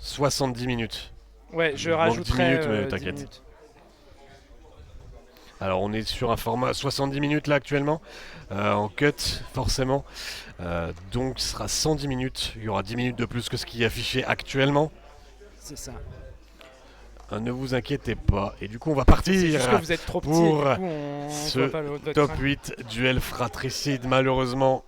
70 minutes. Ouais, je Il manque 10 rajouterai minutes, mais 10 t'inquiète. minutes. Alors on est sur un format 70 minutes là actuellement, en cut forcément. Donc ce sera 110 minutes. Il y aura 10 minutes de plus que ce qui est affiché actuellement. C'est ça. Ne vous inquiétez pas. Et du coup on va C'est juste que partir vous êtes trop petit et pour du coup on voit ce pas le haut de votre top crâne. 8 duel fratricide malheureusement.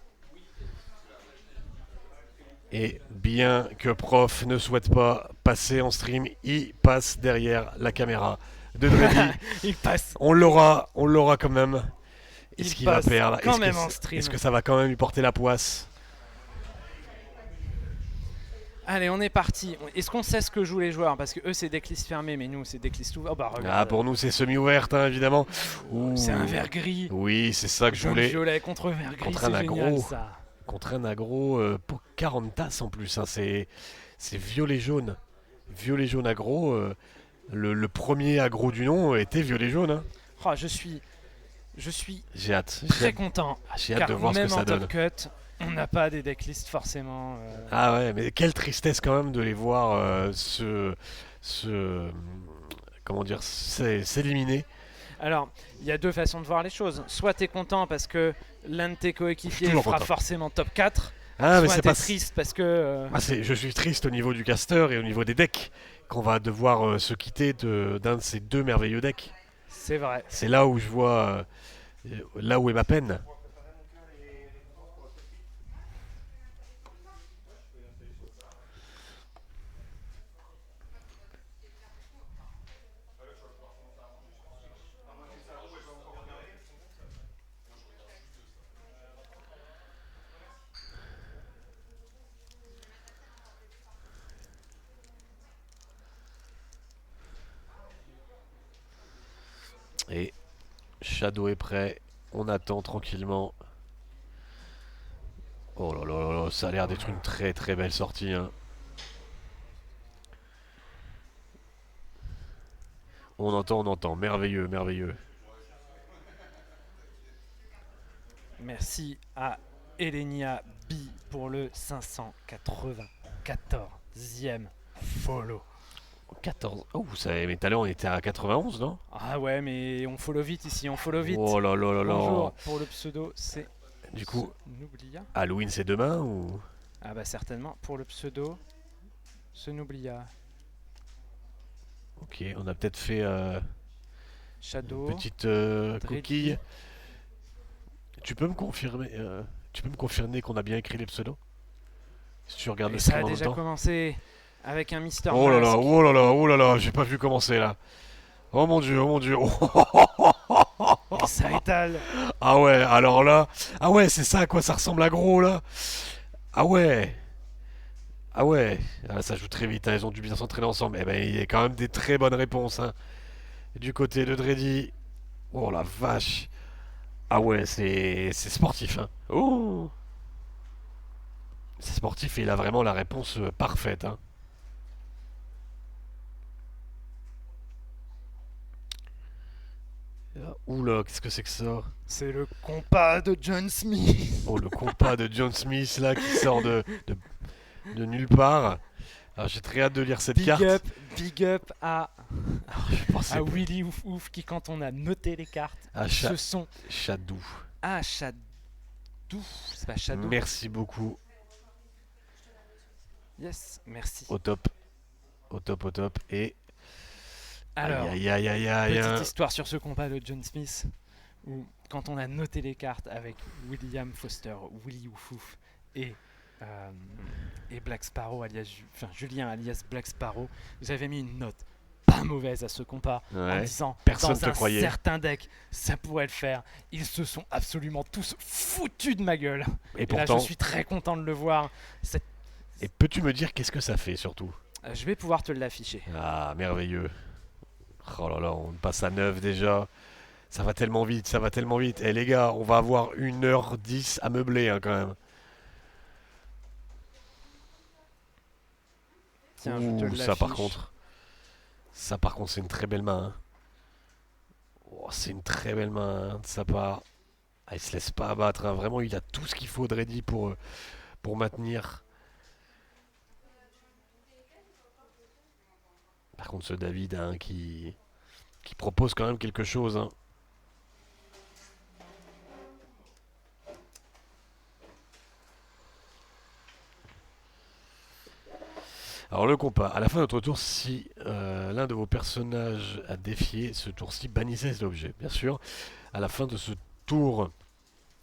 Et bien que Prof ne souhaite pas passer en stream, il passe derrière la caméra de Dreddy. Il passe. On l'aura quand même. Il Est-ce qu'il va passe perdre? quand même en stream. Est-ce que ça va quand même lui porter la poisse? Allez, on est parti. Est-ce qu'on sait ce que jouent les joueurs? Parce que eux, c'est decklist fermé, mais nous, c'est decklist ouvert. Oh, bah, Ah, regarde. pour nous, c'est semi-ouverte, hein, évidemment. Ouh. C'est un vert gris. Oui, c'est ça que je voulais. Jaune-violet contre vert gris, Contre un c'est génial aggro. ça. Contre un aggro pour 40 tasses en plus. Hein, c'est violet-jaune. Violet-jaune aggro. Le premier aggro du nom était violet-jaune. Hein. Oh, je suis J'ai hâte. très content. J'ai hâte Car de voir ce même que ça en donne. top cut, on n'a pas des decklists forcément. Ah ouais, mais quelle tristesse quand même de les voir comment dire, s'éliminer. Alors, il y a deux façons de voir les choses. Soit tu es content parce que l'un de tes coéquipiers toujours fera content. forcément top 4. Ah, mais Soit c'est tu es pas. triste parce que. Je suis triste au niveau du caster et au niveau des decks qu'on va devoir se quitter d'un de ces deux merveilleux decks. C'est vrai. C'est là où je vois là où est ma peine. Et Shadow est prêt. On attend tranquillement. Oh là là là, ça a l'air d'être une très très belle sortie. Hein. On entend. Merveilleux, merveilleux. Merci à Elenia B pour le 594e follow. 14. Oh, mais tout à l'heure on était à 91, non? Ah ouais, mais on follow vite ici, on follow vite. Oh là là là là. Bonjour, pour le pseudo, c'est Du coup, Nublia. Halloween c'est demain ou? Ah bah certainement, pour le pseudo, ce Nublia. Ok, on a peut-être fait Shadow. une petite Dreddy. coquille. Tu peux me confirmer qu'on a bien écrit les pseudos? Si tu regardes Et le ça stream a en même déjà temps. commencé avec un Mister Oh là là, Mask. oh là là, oh là là, j'ai pas vu commencer là. Oh mon dieu, oh mon dieu. Et ça étale. Ah ouais, alors là. Ah ouais, c'est ça à quoi ça ressemble à gros là. Ah ouais. Ah ouais. Ah, ça joue très vite, hein, ils ont dû bien s'entraîner ensemble. Eh ben, il y a quand même des très bonnes réponses. Hein. Du côté de Dreddy. Oh la vache. Ah ouais, c'est sportif. Hein. Oh. C'est sportif et il a vraiment la réponse parfaite. Hein. Oula, qu'est-ce que c'est que ça? C'est le compas de John Smith. Oh, le compas de John Smith là qui sort de nulle part. Alors j'ai très hâte de lire cette carte. Big up à, Je pensais à Willy Ouf Ouf qui, quand on a noté les cartes, à ce sont Shadow. à Shadow. C'est pas Shadow. Merci beaucoup. Yes, merci. Au top. Au top, au top. Et. Alors, Aïe aïe aïe aïe aïe. petite histoire sur ce compas de John Smith, où quand on a noté les cartes avec William Foster, Willy Ouf Ouf et Black Sparrow, Julien alias Black Sparrow, vous avez mis une note pas mauvaise à ce compas en Ouais. disant Personne dans te un croyait. certain deck ça pourrait le faire. Ils se sont absolument tous foutus de ma gueule. Et Et là pourtant. je suis très content de le voir. Et peux-tu me dire qu'est-ce que ça fait surtout? Je vais pouvoir te l'afficher. Ah, merveilleux. Oh là là, on passe à 9 déjà. Ça va tellement vite, ça va tellement vite. Eh les gars, on va avoir 1h10 à meubler hein, quand même. Tiens, je te Ouh, l'affiche. Ça par contre, c'est une très belle main. Hein. Oh, c'est une très belle main hein, de sa part. Ah, il se laisse pas abattre. Hein. Vraiment, il a tout ce qu'il faut Dreddy pour maintenir. contre ce David hein, qui propose quand même quelque chose. Hein. Alors le compas, à la fin de notre tour, si l'un de vos personnages a défié ce tour-ci, bannissez cet objet. Bien sûr, à la fin de ce tour,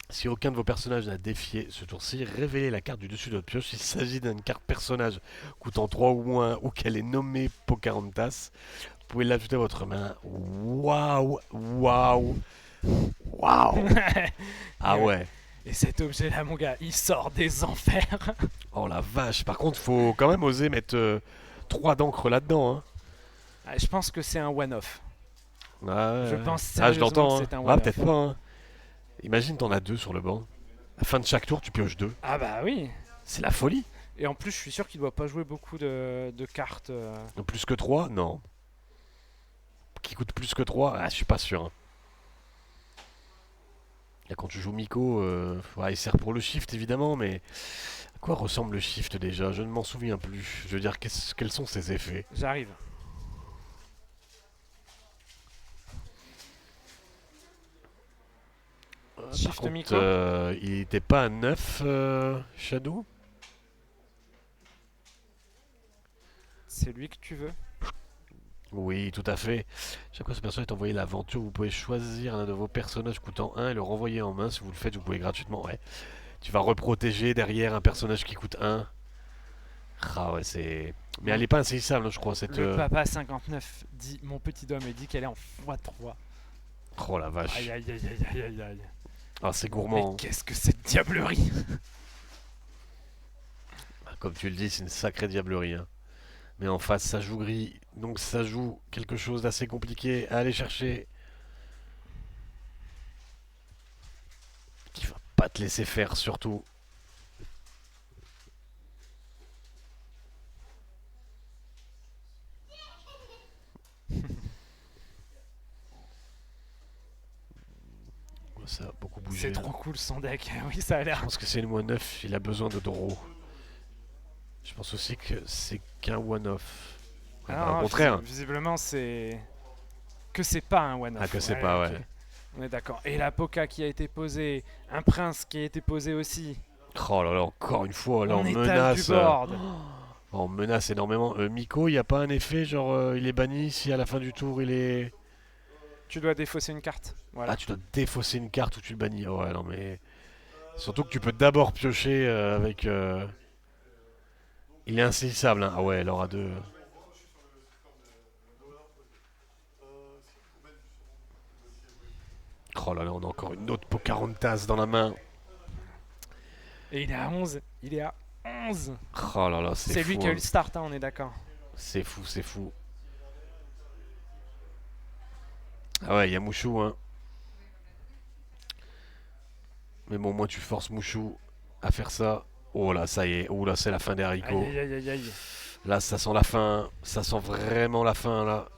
si aucun de vos personnages n'a défié ce tour-ci, révélez la carte du dessus de votre pioche. S'il s'agit d'une carte personnage coûtant 3 ou moins ou qu'elle est nommée Pocahontas, vous pouvez l'ajouter à votre main. Waouh, waouh, waouh. Et, Ah ouais. et cet objet-là, mon gars, il sort des enfers. Oh la vache. Par contre, faut quand même oser mettre 3 d'encre là-dedans. Hein. Ah, je pense que c'est un one-off. Ouais, Je ouais. pense Ah, je sérieusement que l'entends. Hein. c'est un Ah, one-off. peut-être pas. Hein. Imagine, t'en as 2 sur le banc. À la fin de chaque tour, tu pioches 2. Ah bah oui. C'est la folie. Et en plus, je suis sûr qu'il doit pas jouer beaucoup de cartes. Plus que 3, non. Qui coûte plus que 3, ah, je suis pas sûr. Hein. Là, quand tu joues Miko, ouais, il sert pour le shift évidemment, mais à quoi ressemble le shift déjà? Je ne m'en souviens plus. Je veux dire, quels sont ses effets? J'arrive. Par Shift contre, Miko. il était pas à 9, Shadow? C'est lui que tu veux. Oui, tout à fait. Chaque fois que ce personnage est envoyé à l'aventure, vous pouvez choisir un de vos personnages coûtant 1 et le renvoyer en main. Si vous le faites, vous pouvez gratuitement. Ouais. Tu vas reprotéger derrière un personnage qui coûte 1. Ah ouais, c'est. Mais elle est pas insaisissable, hein, je crois, cette. Le papa 59 dit, mon petit doigt me dit qu'elle est en x3. Oh la vache. Aïe aïe aïe aïe aïe aïe aïe. Ah, c'est Mais gourmand. Hein. qu'est-ce que cette diablerie? Comme tu le dis, c'est une sacrée diablerie. Hein. Mais en face, ça joue gris. Donc ça joue quelque chose d'assez compliqué à aller chercher. Qui va pas te laisser faire, surtout. Ça a beaucoup bougé. C'est trop cool son deck. Oui, ça a Je l'air. pense que c'est le one-off, il a besoin de draw. Je pense aussi que c'est qu'un one-off. Ouais, bah, au contraire. Visiblement, c'est. Que c'est pas un one-off. Ah, que c'est pas, ok. ouais. On est d'accord. Et la Poca qui a été posée. Un prince qui a été posé aussi. Oh là là, encore une fois, là On on étale menace. du board. On menace énormément. Miko, il n'y a pas un effet, genre il est banni si à la fin du tour il est. Tu dois défausser une carte. Voilà. Ah, tu dois défausser une carte ou tu le bannis. Oh, ouais, non mais. Surtout que tu peux d'abord piocher avec. Il est insaisissable, hein. Ah ouais, elle aura deux. Oh là là, on a encore une autre Pocahontas dans la main. Et il est à 11. Il est à 11. Oh là là, c'est C'est fou. lui qui a eu Hein. le start, hein, on est d'accord. C'est fou, c'est fou. Ah ouais, il y a Mouchou, hein. Mais bon, moi tu forces Mouchou à faire ça. Oh là, ça y est. Oh là, c'est la fin des haricots. Aïe aïe aïe aïe. Là, ça sent la fin. Ça sent vraiment la fin, là.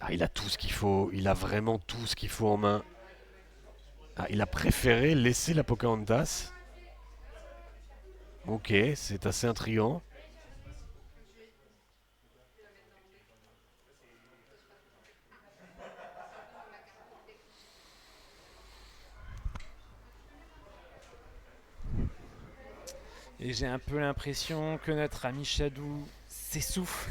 Ah, il a tout ce qu'il faut. Il a vraiment tout ce qu'il faut en main. Ah, il a préféré laisser la Pocahontas. Ok, c'est assez intriguant. Et j'ai un peu l'impression que notre ami Shadou s'essouffle.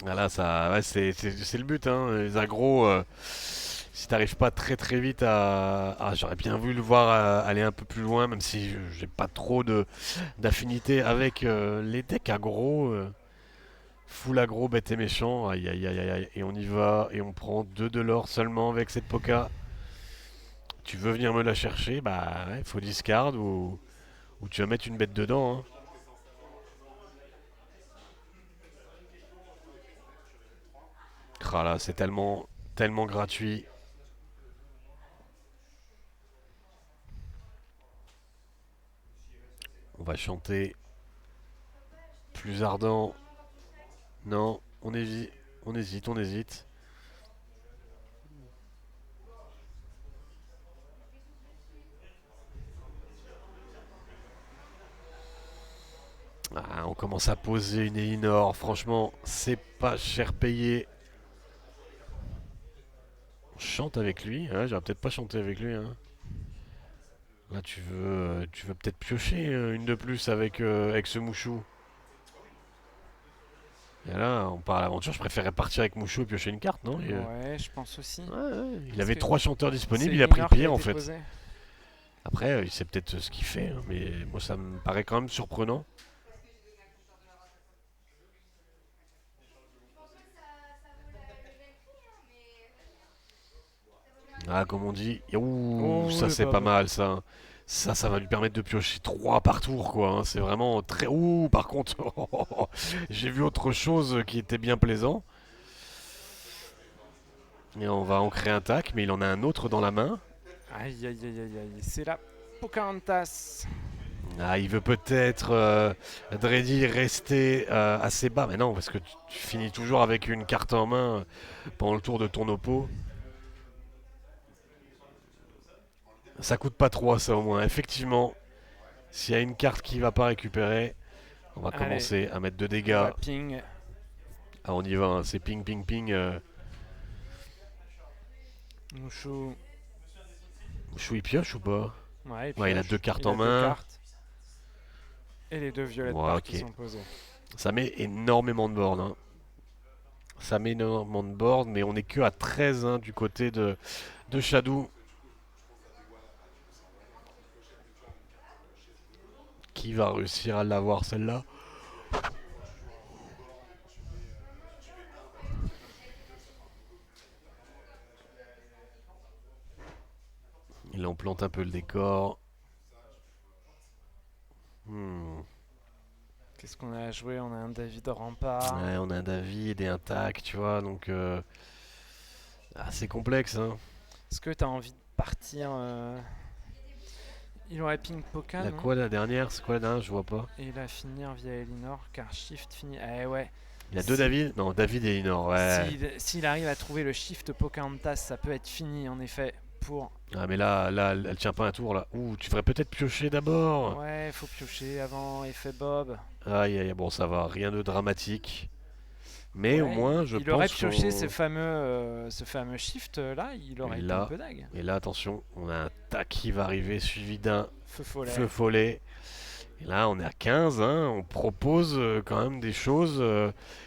Ah là, ça, ouais, c'est le but, hein. Les agros, si t'arrives pas très très vite à. Ah, j'aurais bien voulu le voir aller un peu plus loin, même si j'ai pas trop d'affinité avec les decks agro. Full agro, bête et méchant. Aïe aïe aïe aïe aïe. Et on y va, et on prend 2 de l'or seulement avec cette poca. Tu veux venir me la chercher? Bah, ouais, faut discard ou tu vas mettre une bête dedans. Hein. Ah là, c'est tellement, tellement gratuit. On va chanter plus ardent. Non, on hésite, on hésite, on hésite. Ah, commence à poser une Elinor. Franchement, c'est pas cher payé. On chante avec lui. Ouais, j'aurais peut-être pas chanté avec lui. Hein. Là, tu veux peut-être piocher une de plus avec ce Mouchou. Et là, on part à l'aventure. Je préférais partir avec Mouchou et piocher une carte, non? Ouais, je pense aussi. Ouais, il Parce avait que 3 chanteurs c'est disponibles. Il a pris le Elinor qui a pire en été fait. posée. Après, il sait peut-être ce qu'il fait. Hein, mais moi, ça me paraît quand même surprenant. Ah, comme on dit. Ouh, Oh, ça le c'est pas Bob. mal ça. Ça va lui permettre de piocher 3 par tour, quoi. Hein. C'est vraiment très. Ouh, par contre, j'ai vu autre chose qui était bien plaisant. Et on va en créer un tac, mais il en a un autre dans la main. Aïe, aïe, aïe, aïe, aïe. C'est la Pocahontas. Ah, il veut peut-être Dreddy rester assez bas, mais non, parce que tu finis toujours avec une carte en main pendant le tour de ton oppo. Ça coûte pas 3 ça au moins. Effectivement, s'il y a une carte qui va pas récupérer, on va Allez, commencer à mettre de on dégâts. va ping. Ah, on y va, hein, c'est ping ping ping. Mouchou. Chou il pioche ou pas? Ouais, il Ouais, il a 2 pioche. cartes Il en a deux main. cartes. Et les deux violettes Ouais, par qui ok. sont posées. Ça met énormément de board. Hein. Ça met énormément de board, mais on est que à 13 hein, du côté de Shadow. Qui va réussir à l'avoir celle-là? Il en plante un peu le décor. Hmm. Qu'est-ce qu'on a à jouer? On a un David Rampart. Ouais, on a un David et un tac, tu vois, donc c'est complexe. Hein. Est-ce que t'as envie de partir Il aurait ping Poca, La non? quoi la dernière? C'est quoi la dernière? Je vois pas. Et il va finir via Elinor, car Shift finit. Eh ouais. Il y a deux David? Non, David et Elinor, ouais. S'il arrive à trouver le Shift Pocahontas, ça peut être fini en effet pour. Ah, mais là, elle tient pas un tour là. Ouh, tu devrais peut-être piocher d'abord. Ouais, faut piocher avant effet Bob. Aïe, aïe, bon, ça va, rien de dramatique. Mais au Ouais, moins, je il aurait pense pioché qu'on. ce fameux Shift là, il Et aurait été un là, peu dague. et là, attention, on a un tac qui va arriver, suivi d'un Feu follet. feu follet. Et là, on est à 15, hein, on propose quand même des choses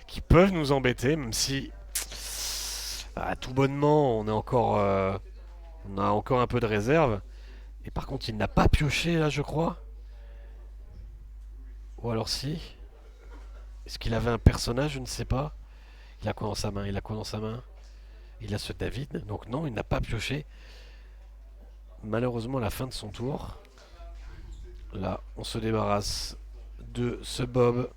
qui peuvent nous embêter, même si, tout bonnement, on a encore un peu de réserve. Et par contre, il n'a pas pioché là, je crois. Ou alors si. Est-ce qu'il avait un personnage? Je ne sais pas. Il a quoi dans sa main? Il a quoi dans sa main? Il a ce David. Donc non, il n'a pas pioché. Malheureusement, à la fin de son tour. Là, on se débarrasse de ce Bob.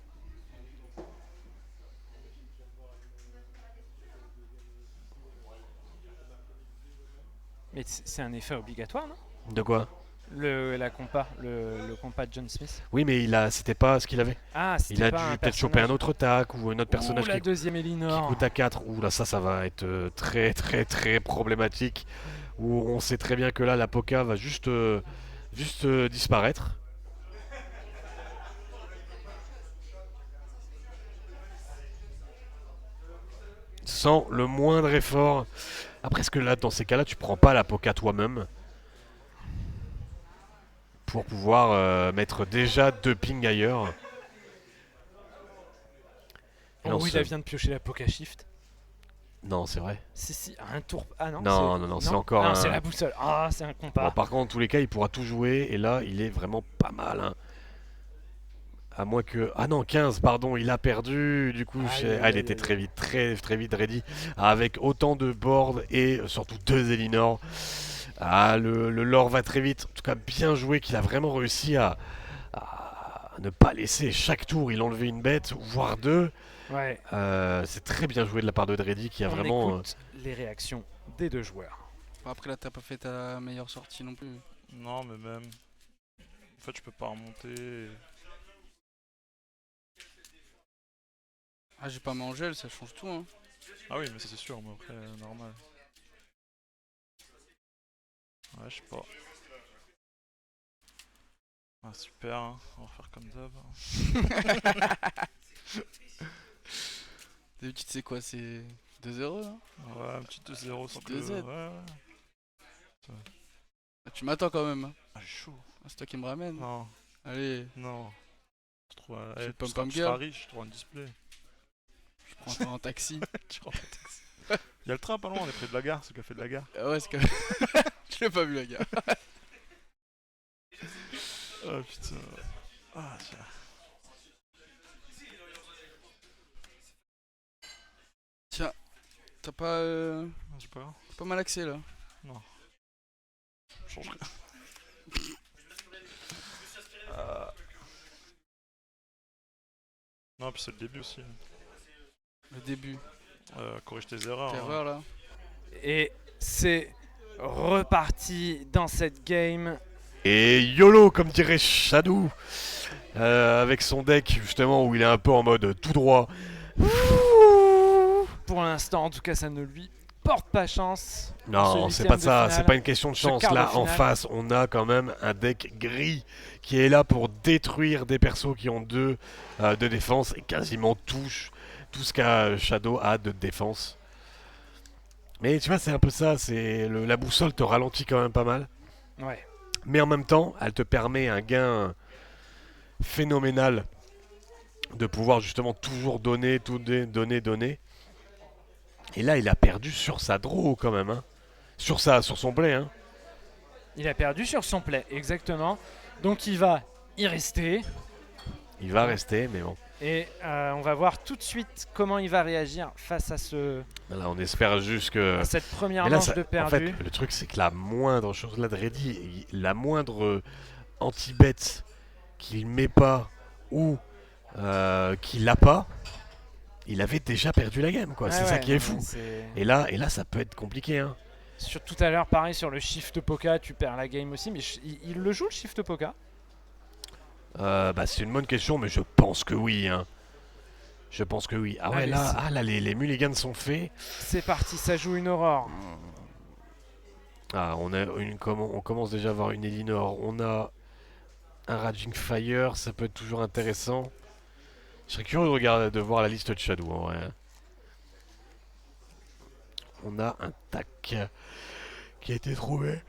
Mais c'est un effet obligatoire, non? De quoi? La compas, le compas de John Smith. Oui, mais c'était pas ce qu'il avait. Ah, Il c'était a dû pas un peut-être choper un personnage. autre tac ou un autre Ouh, personnage la qui deuxième Elinor. coûte à 4. Ouh là, ça va être très très très problématique. Où on sait très bien que là, la Poca va juste disparaître. Sans le moindre effort. Après, est-ce que là, dans ces cas-là, tu prends pas la Poca toi-même pour pouvoir mettre déjà 2 pings ailleurs? Et Oh on oui, se- il vient de piocher la Poca Shift. Non, c'est vrai. Si, un tour. Ah non, Non, non, non, c'est encore non, c'est un. la boussole. Ah, c'est un Bon, compas. par contre, en tous les cas, il pourra tout jouer. Et là, il est vraiment pas mal. Hein. À moins que. Ah non, 15, pardon, il a perdu. Du coup, Aïe, aïe, il aïe, était aïe, très aïe. vite, très, très vite ready. Avec autant de boards et surtout 2 Elinor. Ah, le lore va très vite. En tout cas, bien joué qu'il a vraiment réussi à ne pas laisser chaque tour il enlevait une bête, voire 2. Ouais, C'est très bien joué de la part de Dreddy qui a on vraiment. écoute les réactions des deux joueurs. Bon, après là t'as pas fait ta meilleure sortie non plus. Non, mais même. En fait, je peux pas remonter. Ah j'ai pas mangé, ça change tout hein. Ah oui, mais ça c'est sûr, mais après, normal. Ouais, je sais pas. Ah, super, hein. On va faire comme d'hab. D'habitude, c'est quoi? C'est 2-0 là? Ouais, un petit 2-0 sans que... 2Z. Ouais, ouais. Ah, tu m'attends quand même, hein. Ah, j'ai chaud. Ah, c'est toi qui me ramène. Non, Allez, non. Je trouve un... je suis tu pom seras, pom tu seras girl. riche, tu trouveras un display. Je prends toi en taxi. Tu rentres en taxi. Il y a le train pas loin, on est près de la gare, c'est le café de la gare. Ah ouais, c'est que. Je l'ai pas vu, la gars. Oh putain. Ah, tiens. Tiens, t'as pas, J'ai pas. t'as pas malaxé là? Je change rien. Ah. Non, puis c'est le début aussi. Le début. Corrige tes erreurs. hein. Terreur là. Et c'est reparti dans cette game. Et YOLO, comme dirait Shadow, avec son deck justement où il est un peu en mode tout droit. Pour l'instant, en tout cas, ça ne lui porte pas chance. Non, Ce c'est pas huitième de ça, finale. c'est pas une question de Ce chance. quart de Là, en finale. face, on a quand même un deck gris qui est là pour détruire des persos qui ont 2 de défense et quasiment tout ce qu'a Shadow a de défense. Mais tu vois, c'est un peu ça, la boussole te ralentit quand même pas mal. Ouais. Mais en même temps, elle te permet un gain phénoménal de pouvoir justement toujours donner, donner. Et là, il a perdu sur sa draw quand même, hein. Sur son play, hein. Il a perdu sur son play, exactement. Donc il va y rester. Il va rester, mais bon. Et on va voir tout de suite comment il va réagir face à, Là, on espère juste que... à cette première Mais là, manche ça- de en perdu. fait, le truc, c'est que la moindre chose, là, Dreddy, la moindre anti-bet qu'il met pas ou qu'il l'a pas, il avait déjà perdu la game, quoi. Ouais, C'est ça ouais, qui est non, fou. mais c'est- Et là, ça peut être compliqué, hein. Sur tout à l'heure, pareil sur le shift poka, tu perds la game aussi. Mais il le joue le shift poka? Bah, c'est une bonne question, mais je pense que oui, hein. Je pense que oui. Ah ouais, Allez, là, c'est- là les mulligans sont faits. C'est parti, ça joue une aurore. Ah, on commence déjà à avoir une Elinor. On a un Raging Fire, ça peut être toujours intéressant. Je serais curieux de voir la liste de Shadow en vrai. On a un tac qui a été trouvé.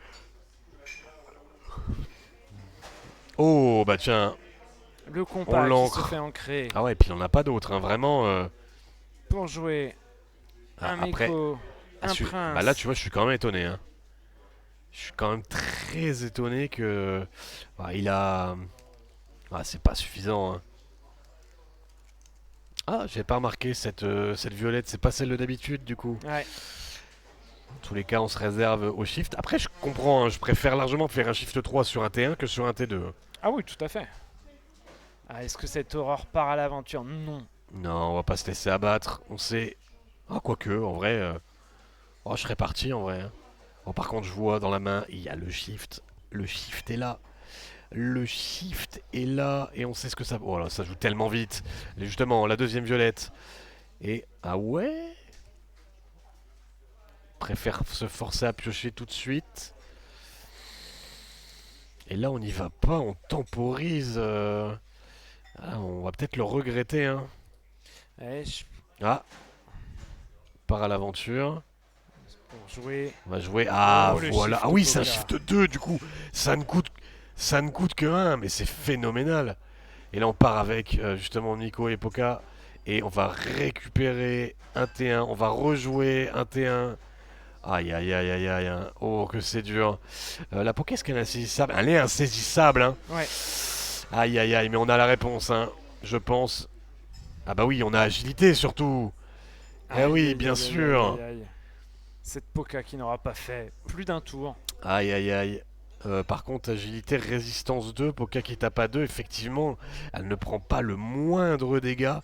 Oh, bah tiens. Le compas qui se l'ancre. fait ancrer Ah ouais, puis il en a pas d'autres, hein, vraiment. pour jouer un Après, Meko, un prince. bah là, tu vois, je suis quand même étonné, hein. Je suis quand même très étonné que. Bah, il a. Ah, c'est pas suffisant, hein. Ah, j'ai pas remarqué cette violette, c'est pas celle de d'habitude du coup. Ouais. En tous les cas, on se réserve au shift. Après, je comprends, hein, je préfère largement faire un shift 3 sur un T1 que sur un T2. Ah oui, tout à fait. Ah, est-ce que cette aurore part à l'aventure? Non. Non, on va pas se laisser abattre. On sait. Ah, quoique, en vrai. Oh, je serais parti en vrai, hein. Bon, par contre, je vois dans la main, il y a le shift. Le shift est là. Le shift est là. Et on sait ce que ça. Oh là, ça joue tellement vite. Et justement, la deuxième violette. Et. Ah ouais. Préfère se forcer à piocher tout de suite. Et là, on n'y va pas, on temporise. Ah, on va peut-être le regretter, hein. Ouais, Ah, part à l'aventure. pour jouer. On va jouer. Ah, Oh, le voilà. shift Ah oui, c'est un Poga. shift 2 du coup. Ça ne coûte que 1, mais c'est phénoménal. Et là, on part avec justement Nico et Poka. Et on va récupérer un T1. On va rejouer un T1. Aïe, aïe, aïe, aïe, aïe, hein. Oh, que c'est dur. La Poké, est-ce qu'elle est insaisissable? Elle est insaisissable, hein. Ouais. Aïe, aïe, aïe, mais on a la réponse, hein. Je pense. Ah bah oui, on a agilité surtout. Eh Aïe, oui, aïe, bien aïe, sûr. aïe, aïe, aïe. Cette Poka qui n'aura pas fait plus d'un tour. Aïe, aïe, aïe. Par contre, agilité, résistance 2, Poka qui tape à 2, effectivement, elle ne prend pas le moindre dégât.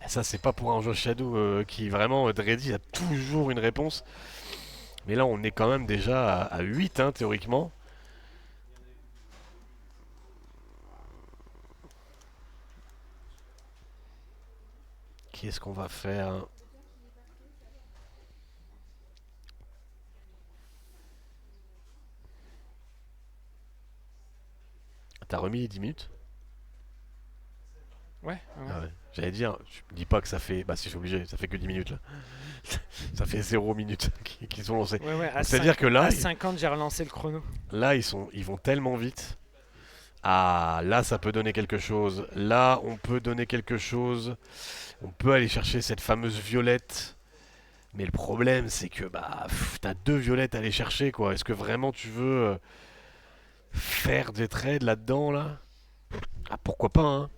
Ça, c'est pas pour un jeu Shadow qui vraiment, Dreddy a toujours une réponse. Mais là, on est quand même déjà à 8, hein, théoriquement. Qu'est-ce qu'on va faire? T'as remis les 10 minutes? Ouais. Ah ouais. J'allais dire, tu me dis pas que ça fait. Bah si, je suis obligé, ça fait que 10 minutes là. Ça fait 0 minutes qu'ils sont lancés. Ouais, C'est-à-dire que là, à 50, j'ai relancé le chrono. là ils vont tellement vite. Ah, là ça peut donner quelque chose. Là on peut donner quelque chose. On peut aller chercher cette fameuse violette. Mais le problème c'est que bah t'as 2 violettes à aller chercher quoi. Est-ce que vraiment tu veux faire des trades là-dedans là? Ah pourquoi pas hein?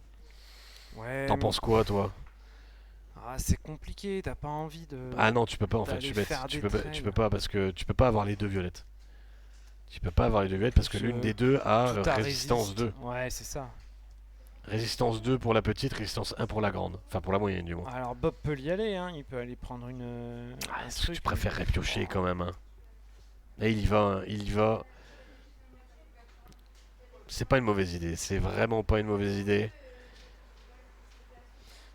Ouais, T'en mais- penses quoi toi? Ah, c'est compliqué, t'as pas envie de. Ah non tu peux pas en fait, je d'aller suis bête. faire Tu des peux, tu peux pas parce que tu peux pas avoir les 2 violettes. Tu peux pas avoir les 2 violettes parce que Plus, l'une des deux a Tout à résistance résiste. 2. Ouais, c'est ça. Résistance 2 pour la petite, résistance 1 pour la grande. Enfin pour la moyenne du moins. Alors Bob peut y aller, hein. Il peut aller prendre une. Ah, un est-ce que truc, tu préférerais mais- piocher quand même hein? Et il y va, hein, il y va. C'est pas une mauvaise idée, c'est vraiment pas une mauvaise idée.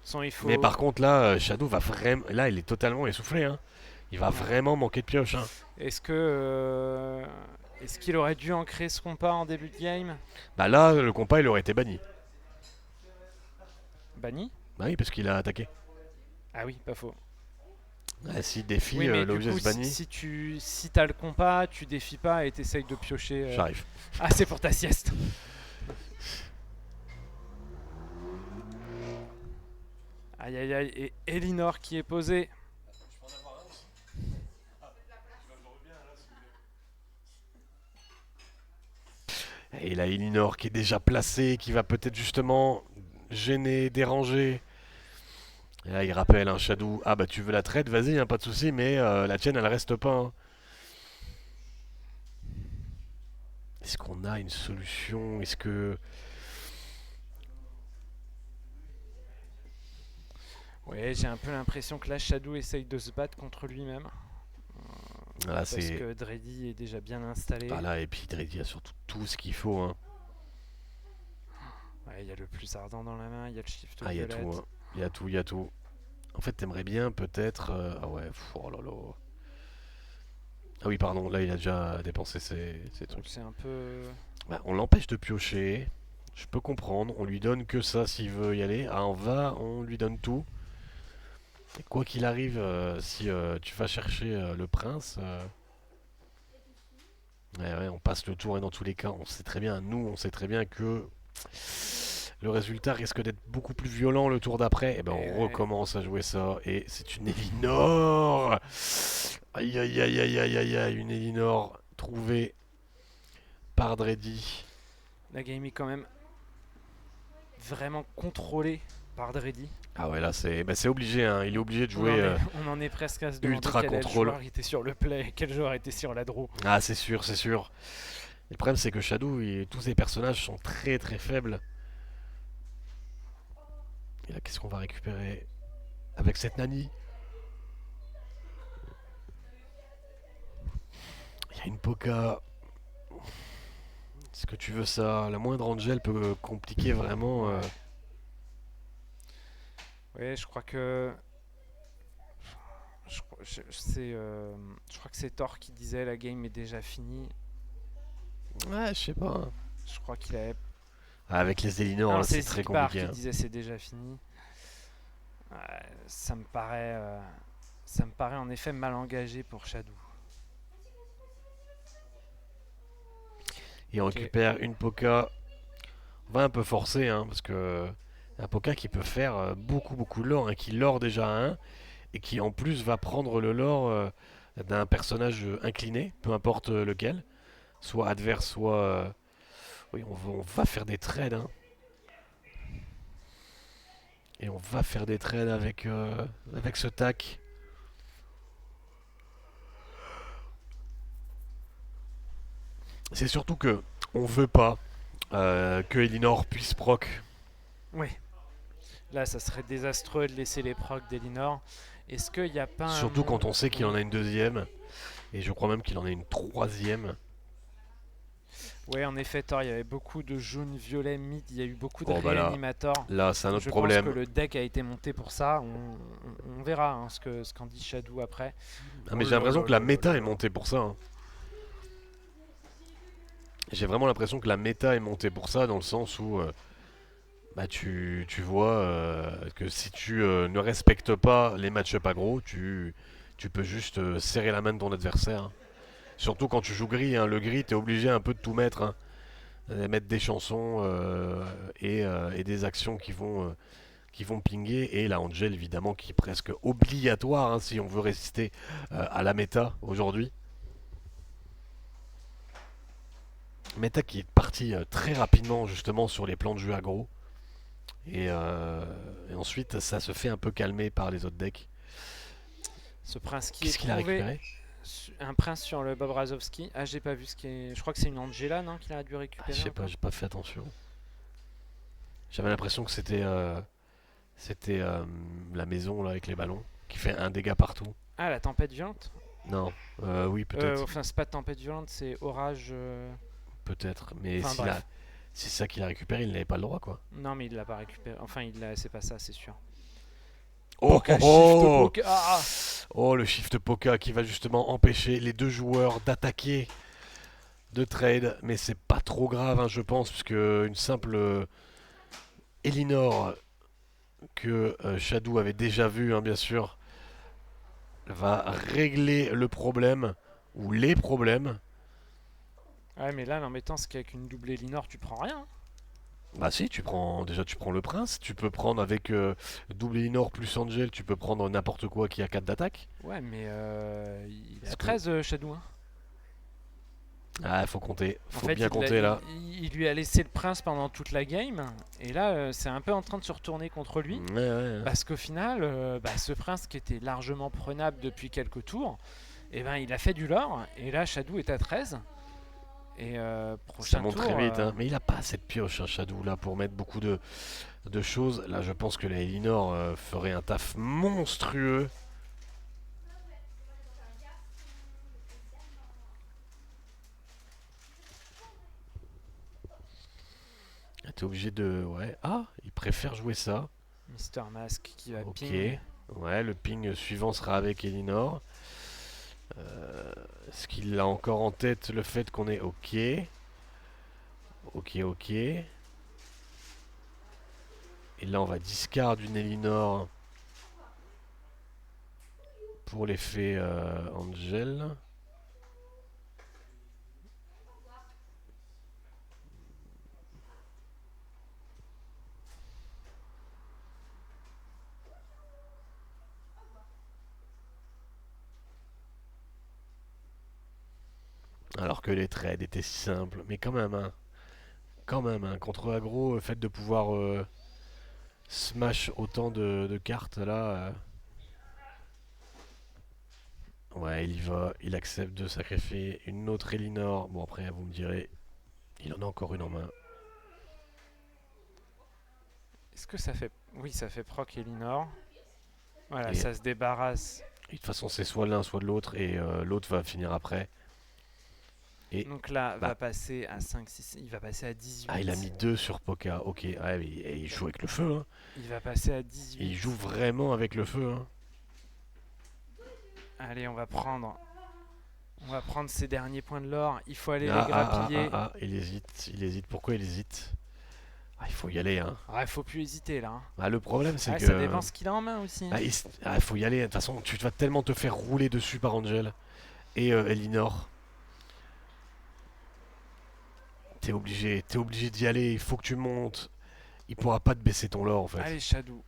Sans, il faut. Mais par contre là, Shadow va vraiment... Là il est totalement essoufflé hein. Il va vraiment manquer de pioche hein. Est-ce qu'il aurait dû ancrer ce compas en début de game? Bah là, le compas il aurait été banni. Banni? Bah oui, parce qu'il a attaqué. Ah oui, pas faux. Ah, s'il défie, Oui, mais du l'objet coup, se bannit. si t'as le compas, tu défies pas et t'essayes de piocher. J'arrive. Ah, c'est pour ta sieste. Aïe aïe aïe, et Elinor qui est posée. Et là, Elinor qui est déjà placée, qui va peut-être justement gêner, déranger. Et là, il rappelle un Shadow. Ah bah tu veux la traite, vas-y, hein, pas de souci, mais la tienne, elle reste pas. Hein. Est-ce qu'on a une solution? Est-ce que... Ouais, j'ai un peu l'impression que là, Shadow essaye de se battre contre lui-même. Là, Parce c'est... que Dreddy est déjà bien installé. Ah là, et puis Dreddy a surtout tout ce qu'il faut. Hein. Ouais, il y a le plus ardent dans la main, il y a le shift Ah, il y a violette. tout. Hein. Il y a tout, il y a tout. En fait, t'aimerais bien peut-être... Ah ouais, oh là là. Ah oui, pardon, là, il a déjà dépensé ses Donc trucs. c'est un peu... Bah, on l'empêche de piocher. Je peux comprendre. On lui donne que ça s'il veut y aller. Ah, on lui donne tout. Et quoi qu'il arrive, si tu vas chercher le prince, ouais, on passe le tour et dans tous les cas, on sait très bien, nous, on sait très bien que le résultat risque d'être beaucoup plus violent le tour d'après. Et ben, Et on ouais. recommence à jouer ça. Et c'est une Elinor. Aïe, aïe, aïe, aïe, aïe, aïe, aïe, une Elinor trouvée par Dreddy. La game est quand même vraiment contrôlée par Dreddy. Ah ouais, là, c'est obligé, hein. Il est obligé de jouer... On en est presque à se demander ultra quel contrôle. joueur était sur le play, quel joueur était sur la draw. Ah, c'est sûr, c'est sûr. Et le problème, c'est que Shadow, tous ses personnages sont très très faibles. Et là, qu'est-ce qu'on va récupérer avec cette Nani? Il y a une Poca. Est-ce que tu veux ça? La moindre Angel peut compliquer vraiment. Ouais, je crois que... je crois que c'est Thor qui disait la game est déjà finie. Ouais, je sais pas. Je crois qu'il avait... Ah, avec les Elinor, Non, là, c'est c'est très Sigbar compliqué. qui Hein. disait c'est déjà fini. Ça me paraît... ça me paraît en effet mal engagé pour Shadow. Et on récupère une Poca. On va un peu forcer, hein, parce que un Poca qui peut faire beaucoup beaucoup de lore, hein, qui lore déjà un, et qui en plus va prendre le lore d'un personnage incliné, peu importe lequel, soit adverse, soit... oui, on va faire des trades, hein. Et on va faire des trades avec ce tac. C'est surtout que on veut pas que Elinor puisse proc. Oui. Là, ça serait désastreux de laisser les procs d'Elinor. Est-ce qu'il n'y a pas un Surtout quand moment- on sait qu'il en a une deuxième. Et je crois même qu'il en a une troisième. Ouais, en effet, Thor, il y avait beaucoup de jaune, violet, mid, il y a eu beaucoup de Oh, bah là, réanimators. Là, c'est un autre Je problème. pense que le deck a été monté pour ça. On verra hein, ce qu'en dit Shadow après. Ah, mais Oh j'ai là l'impression là que la là méta là est là. montée pour ça. Hein. J'ai vraiment l'impression que la méta est montée pour ça, dans le sens où bah tu vois que si tu ne respectes pas les match-up aggro, tu peux juste serrer la main de ton adversaire, hein. Surtout quand tu joues gris, hein. Le gris, t'es obligé un peu de tout mettre, hein. Mettre des chansons et des actions qui vont pinguer. Et la Angel, évidemment, qui est presque obligatoire, hein, si on veut résister à la méta aujourd'hui. Méta qui est partie très rapidement, justement, sur les plans de jeu aggro. Et ensuite, ça se fait un peu calmer par les autres decks. Ce prince qui est Qu'est-ce qu'il a trouvé. récupéré? Un prince sur le Bob Razowski. Ah, j'ai pas vu ce qui est. Je crois que c'est une Angela, non, qu'il a dû Ah, récupérer. je sais pas, encore. j'ai pas fait attention. J'avais l'impression que c'était la maison là avec les ballons qui fait un dégât partout. Ah, la tempête violente. Non, oui peut-être, Enfin, c'est pas tempête violente, c'est orage. peut-être. Mais Enfin, s'il bref. a, si c'est ça qu'il a récupéré, il n'avait pas le droit quoi. Non, mais il l'a pas récupéré. Enfin, c'est pas ça, c'est sûr. Oh Poka, oh shift, oh poka. Ah, Oh, le shift Poka qui va justement empêcher les deux joueurs d'attaquer de trade, mais c'est pas trop grave, hein, je pense, puisque une simple Elinor que Shadow avait déjà vu, hein, bien sûr, va régler le problème ou les problèmes. Ouais, mais là, l'embêtant, c'est qu'avec une double Elinor, tu prends rien. Bah si, tu prends le prince, tu peux prendre avec double Elinor plus Angel, tu peux prendre n'importe quoi qui a 4 d'attaque. Ouais, mais il Est-ce a que- 13 Shadow, hein. Ah, faut compter, En faut fait, bien compter là. il lui a laissé le prince pendant toute la game. Et là, c'est un peu en train de se retourner contre lui. Ouais, ouais. Parce qu'au final, ce prince qui était largement prenable depuis quelques tours, eh ben, il a fait du lore. Et là, Shadow est à 13. Et Ça prochain monte tour. très vite, hein. Mais il a pas assez de pioche, hein, Shadow, là, pour mettre beaucoup de choses. Là, je pense que la Elinor ferait un taf monstrueux. Ah, t'es obligé de... Ouais. Ah, il préfère jouer ça. Mister Mask qui va Ok. ping. Ouais, le ping suivant sera avec Elinor. Est-ce qu'il a encore en tête le fait qu'on est ok? Ok, ok. Et là, on va discard une Elinor pour l'effet Angel. Alors que les trades étaient si simples. Mais quand même, hein. Quand même, hein. Contre aggro, le fait de pouvoir smash autant de cartes là. Ouais, il y va. Il accepte de sacrifier une autre Elinor. Bon, après, vous me direz, il en a encore une en main. Est-ce que ça fait. Oui, ça fait proc Elinor. Voilà, Et- ça se débarrasse. Et de toute façon, c'est soit l'un, soit de l'autre. Et l'autre va finir après. Et Donc là, bah. va passer à 5, 6. Il va passer à 18. Ah, il a mis 2 sur Poka. Ok, ouais, mais il joue avec le feu, hein. Il va passer à 18. Il joue vraiment avec le feu, hein. Allez, on va prendre. On va prendre ses derniers points de l'or. Il faut aller Ah, les ah, ah, grappiller. ah, ah, il hésite, il hésite. Pourquoi il hésite? Ah, il faut y aller, hein. Ah, il faut plus hésiter là, hein. Ah, le problème, c'est Ah, que... ça dépend ce qu'il a en main aussi, hein. Ah, il faut y aller. De toute façon, tu vas tellement te faire rouler dessus par Angel et Elinor. T'es obligé d'y aller. Il faut que tu montes. Il pourra pas te baisser ton lore, en fait. Allez, Shadow.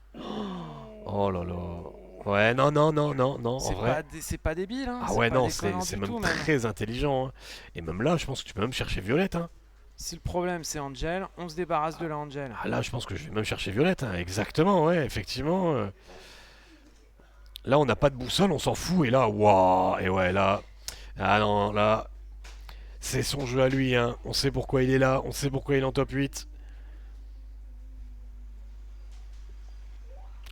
Oh là là. Ouais, non, non, non, non, non, en C'est vrai. pas, c'est pas débile, hein. Ah C'est ouais, pas non, déconnant c'est du même tout, très intelligent, hein. Et même là, je pense que tu peux même chercher Violette, hein. Si le problème c'est Angel, on se débarrasse de la Angel. Ah là, je pense que je vais même chercher Violette, hein. Exactement, ouais, effectivement. Là, on n'a pas de boussole, on s'en fout. Et là, waouh. Et ouais, là... Ah non, là... C'est son jeu à lui, hein. On sait pourquoi il est là, on sait pourquoi il est en top 8.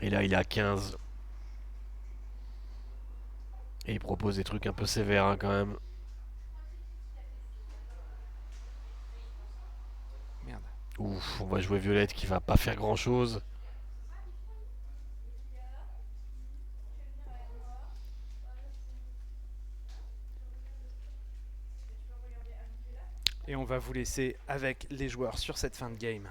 Et là, il est à 15. Et il propose des trucs un peu sévères, hein, quand même. Merde. Ouf, on va jouer Violette qui va pas faire grand chose. Et on va vous laisser avec les joueurs sur cette fin de game.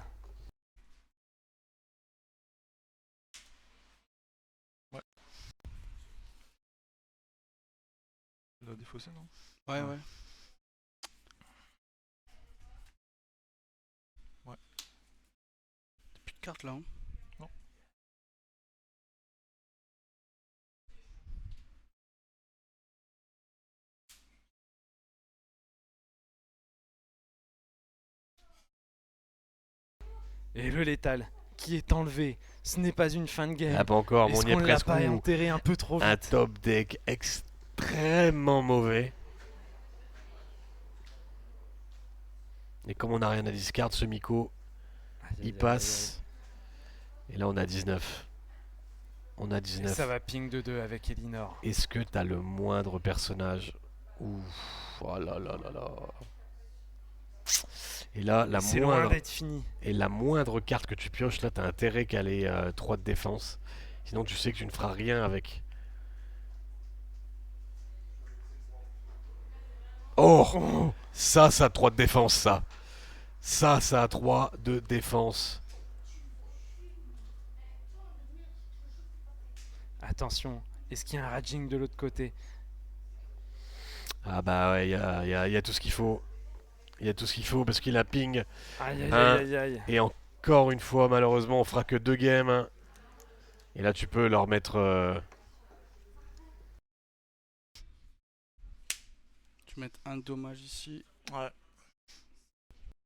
Il doit défausser, non? Ouais, Ouais. ouais. Ouais. T'as plus de cartes là, hein. Non. Et le létal qui est enlevé. Ce n'est pas une fin de game. Ah, pas encore, mais Est-ce on y est qu'on l'a presque. pas Ouh. enterré un peu trop Un vite? top deck extrêmement mauvais. Et comme on n'a rien à discard, ce Miko, Aïe, aïe, il aïe, passe. Et là, on a 19. On a aïe. Et 19. ça va ping de 2 avec Elinor. Est-ce que t'as le moindre personnage? Ouf, oh là là là là. Et là, C'est loin d'être fini. la moindre carte que tu pioches, là, t'as intérêt qu'elle ait 3 de défense. Sinon, tu sais que tu ne feras rien avec. Oh, ça a 3 de défense, ça. Ça a 3 de défense. Attention, est-ce qu'il y a un raging de l'autre côté? Ah bah ouais, il y a tout ce qu'il faut. Il y a tout ce qu'il faut parce qu'il a ping. Aïe, aïe, Hein. aïe, aïe, aïe. Et encore une fois, malheureusement, on fera que 2 games. Et là, tu peux leur mettre... Tu mets un dommage ici. Ouais.